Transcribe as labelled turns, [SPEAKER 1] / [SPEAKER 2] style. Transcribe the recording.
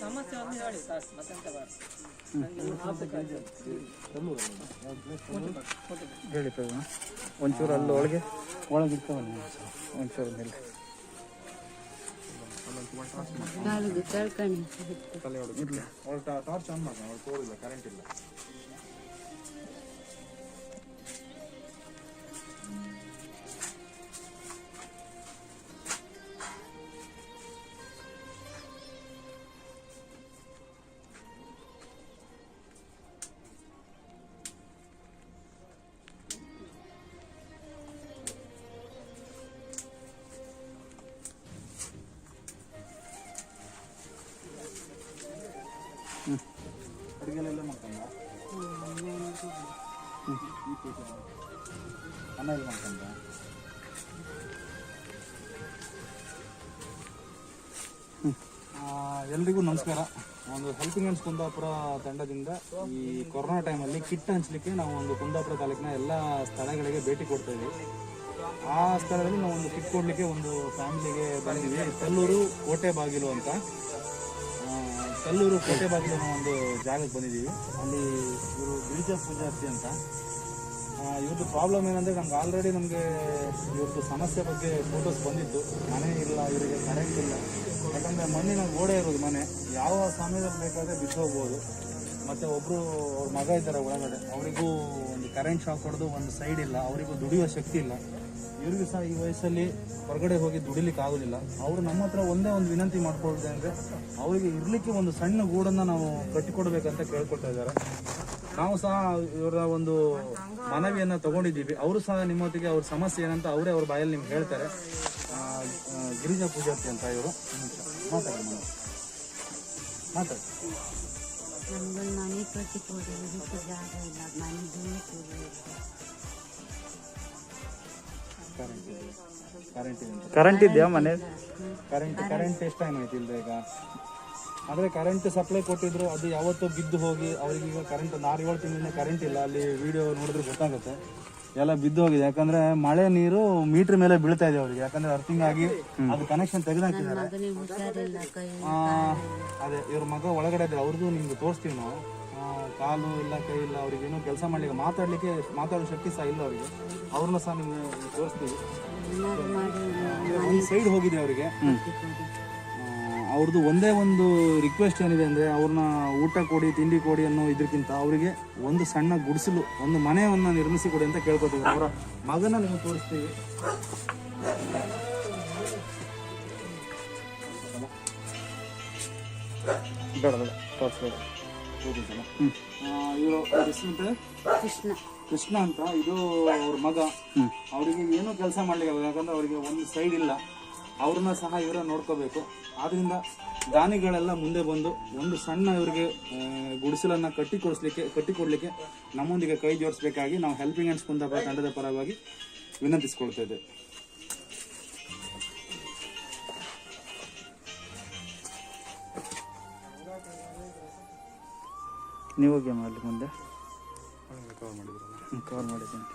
[SPEAKER 1] ಸಮಸ್ಯೆ ಹೇಳಿ ಸಾಕು ಮತ್ತೆಂತ
[SPEAKER 2] ಹೇಳಿ ಒಂಚೂರು ಅಲ್ಲಿ ಒಳಗಿರ್ತಾವಲ್ಲ ಒಂಚೂರು ಮೇಲೆ
[SPEAKER 3] ಟಾರ್ಚ್ ಆನ್ ಮಾಡಿ ಅವಳು ತೋರಿಲ್ಲ ಕರೆಂಟ್ ಇಲ್ಲ ಅಡುಗೆಲೆಲ್ಲ ಮಾಡ್ಕೊಂಡ ಅನ್ನ ಇದು ಮಾಡ್ಕೊಂಡ ಎಲ್ರಿಗೂ ನಮಸ್ಕಾರ. ಒಂದು ಹೆಲ್ಪಿಂಗ್ ಹ್ಯಾಂಡ್ಸ್ ಕುಂದಾಪುರ ತಂಡದಿಂದ ಈ ಕೊರೋನಾ ಟೈಮಲ್ಲಿ ಕಿಟ್ ಹಂಚಲಿಕ್ಕೆ ನಾವು ಒಂದು ಕುಂದಾಪುರ ತಾಲೂಕಿನ ಎಲ್ಲ ಸ್ಥಳಗಳಿಗೆ ಭೇಟಿ ಕೊಡ್ತಾ ಇದ್ದೀವಿ. ಆ ಸ್ಥಳದಲ್ಲಿ ನಾವು ಒಂದು ಕಿಟ್ ಕೊಡಲಿಕ್ಕೆ ಒಂದು ಫ್ಯಾಮಿಲಿಗೆ ಬಂದಿದ್ವಿ. ಕಲ್ಲೂರು ಕೋಟೆ ಬಾಗಿಲು ಅಂತ, ಕಲ್ಲೂರು ಕೋಟೆ ಬಾಗಿಲು ಒಂದು ಜಾಗಕ್ಕೆ ಬಂದಿದ್ದೀವಿ. ಅಲ್ಲಿ ಇವರು ಗಿರಿಜಾ ಪೂಜಾರ್ತಿ ಅಂತ. ಇವ್ರದ್ದು ಪ್ರಾಬ್ಲಮ್ ಏನಂದರೆ ನಮಗೆ ಇವ್ರದ್ದು ಸಮಸ್ಯೆ ಬಗ್ಗೆ ಫೋಟೋಸ್ ಬಂದಿತ್ತು. ಮನೆ ಇಲ್ಲ, ಇವರಿಗೆ ಕರೆಂಟ್ ಇಲ್ಲ. ಯಾಕಂದರೆ ಮಣ್ಣಿನ ಗೋಡೆ ಇರೋದು ಮನೆ, ಯಾವ ಸಮಯದಲ್ಲಿ ಬೇಕಾದರೆ ಬಿದ್ದು ಹೋಗ್ಬೋದು. ಮತ್ತು ಒಬ್ಬರು ಅವ್ರ ಮಗ ಇದ್ದಾರೆ ಒಳಗಡೆ, ಅವರಿಗೂ ಒಂದು ಕರೆಂಟ್ ಶಾಕ್ ಹೊಡೆದು ಒಂದು ಸೈಡ್ ಇಲ್ಲ, ಅವರಿಗೂ ದುಡಿಯೋ ಶಕ್ತಿ ಇಲ್ಲ. ಇವ್ರಿಗೂ ಸಹ ಈ ವಯಸ್ಸಲ್ಲಿ ಹೊರಗಡೆ ಹೋಗಿ ದುಡಿಲಿಕ್ಕೆ ಆಗೋದಿಲ್ಲ. ಅವರು ನಮ್ಮ ಹತ್ರ ಒಂದೇ ಒಂದು ವಿನಂತಿ ಮಾಡ್ಕೊಳ್ದೆ ಅಂದರೆ ಅವರಿಗೆ ಇರಲಿಕ್ಕೆ ಒಂದು ಸಣ್ಣ ಗೂಡನ್ನು ನಾವು ಕಟ್ಟಿಕೊಡ್ಬೇಕಂತ ಕೇಳ್ಕೊಳ್ತಾ ಇದ್ದಾರೆ. ನಾವು ಸಹ ಇವರ ಒಂದು ಮನವಿಯನ್ನು ತಗೊಂಡಿದ್ದೀವಿ. ಅವರು ಸಹ ನಿಮ್ಮೊತ್ತಿಗೆ ಅವ್ರ ಸಮಸ್ಯೆ ಏನಂತ ಅವರೇ ಅವ್ರ ಬಾಯಲ್ಲಿ ನಿಮ್ಗೆ ಹೇಳ್ತಾರೆ. ಗಿರಿಜಾ ಪೂಜಾರ್ತಿ ಅಂತ ಇವರು. ಮಾತಾಡಿ
[SPEAKER 2] ಕರೆಂಟ್ ಇದೆಯಾ ಮನೆ?
[SPEAKER 3] ಕರೆಂಟ್ ಎಷ್ಟು ಟೈಮ್ ಆಯ್ತು ಇಲ್ಲದೆ ಈಗ? ಆದರೆ ಕರೆಂಟ್ ಸಪ್ಲೈ ಕೊಟ್ಟಿದ್ರು, ಅದು ಯಾವತ್ತೂ ಬಿದ್ದು ಹೋಗಿ ಅವ್ರಿಗೀಗ ಕರೆಂಟ್ 6-7 ತಿಂಗಳಿಂದ ಕರೆಂಟ್ ಇಲ್ಲ. ಅಲ್ಲಿ ವಿಡಿಯೋ ನೋಡಿದ್ರೆ ಗೊತ್ತಾಗುತ್ತೆ, ಎಲ್ಲ ಬಿದ್ದು ಹೋಗಿದೆ. ಯಾಕಂದ್ರೆ ಮಳೆ ನೀರು ಮೀಟರ್ ಮೇಲೆ ಬೀಳ್ತಾ ಇದೆ ಅವ್ರಿಗೆ. ಯಾಕಂದ್ರೆ ಅರ್ಥಿಂಗ್ ಆಗಿ ಅದು ಕನೆಕ್ಷನ್ ತೆಗೆದಾಕಿದ್ದಾರೆ. ಅದೇ ಇವ್ರ ಮಗ ಒಳಗಡೆ ಇದೆ, ಅವ್ರದ್ದು ನಿಮ್ಗೆ ತೋರಿಸ್ತೀವಿ ನಾವು. ಕಾಲು ಇಲ್ಲ, ಕೈ ಇಲ್ಲ, ಅವ್ರಿಗೆ ಏನೋ ಕೆಲಸ ಮಾಡ್ಲಿಕ್ಕೆ ಮಾತಾಡೋ ಶಕ್ತಿ ಸಹ ಇಲ್ಲ ಅವರಿಗೆ. ಅವ್ರನ್ನ ಸಹ ನಿಮ್ಗೆ ತೋರಿಸ್ತೀವಿ. ಒಂದು ಸೈಡ್ ಹೋಗಿದೆ ಅವರಿಗೆ. ಅವ್ರದ್ದು ಒಂದೇ ಒಂದು ರಿಕ್ವೆಸ್ಟ್ ಏನಿದೆ ಅಂದರೆ, ಅವ್ರನ್ನ ಊಟ ಕೊಡಿ, ತಿಂಡಿ ಕೊಡಿ ಅನ್ನೋ ಇದಕ್ಕಿಂತ ಅವರಿಗೆ ಒಂದು ಸಣ್ಣ ಗುಡಿಸಲು, ಒಂದು ಮನೆಯನ್ನು ನಿರ್ಮಿಸಿ ಕೊಡಿ ಅಂತ ಕೇಳ್ಕೊತೀವಿ. ಅವರ ಮಗನ ನಿಮಗೆ ತೋರಿಸ್ತೀವಿ. ಇವರು ಕೃಷ್ಣ ಅಂತ, ಇದು ಅವ್ರ ಮಗ. ಅವರಿಗೆ ಏನೂ ಕೆಲಸ ಮಾಡ್ಲಿಕ್ಕೆ, ಯಾಕಂದ್ರೆ ಅವರಿಗೆ ಒಂದು ಸೈಡ್ ಇಲ್ಲ. ಅವ್ರನ್ನ ಸಹ ಇವರ ನೋಡ್ಕೋಬೇಕು. ಆದ್ರಿಂದ ದಾನಿಗಳೆಲ್ಲ ಮುಂದೆ ಬಂದು ಒಂದು ಸಣ್ಣ ಇವರಿಗೆ ಗುಡಿಸಲನ್ನು ಕಟ್ಟಿಕೊಡ್ಲಿಕ್ಕೆ ನಮ್ಮೊಂದಿಗೆ ಕೈ ಜೋಡಿಸಬೇಕಾಗಿ ನಾವು ಹೆಲ್ಪಿಂಗ್ ಹ್ಯಾಂಡ್ಸ್ ಕುಂದಾಪುರ ತಂಡದ ಪರವಾಗಿ ವಿನಂತಿಸಿಕೊಳ್ತಾ ಇದ್ದೇವೆ.
[SPEAKER 2] ನೀವು ಹೋಗಿ ಮಾಡಲಿ ಮುಂದೆ ಕವರ್ ಮಾಡಿದ್ದೀನಿ.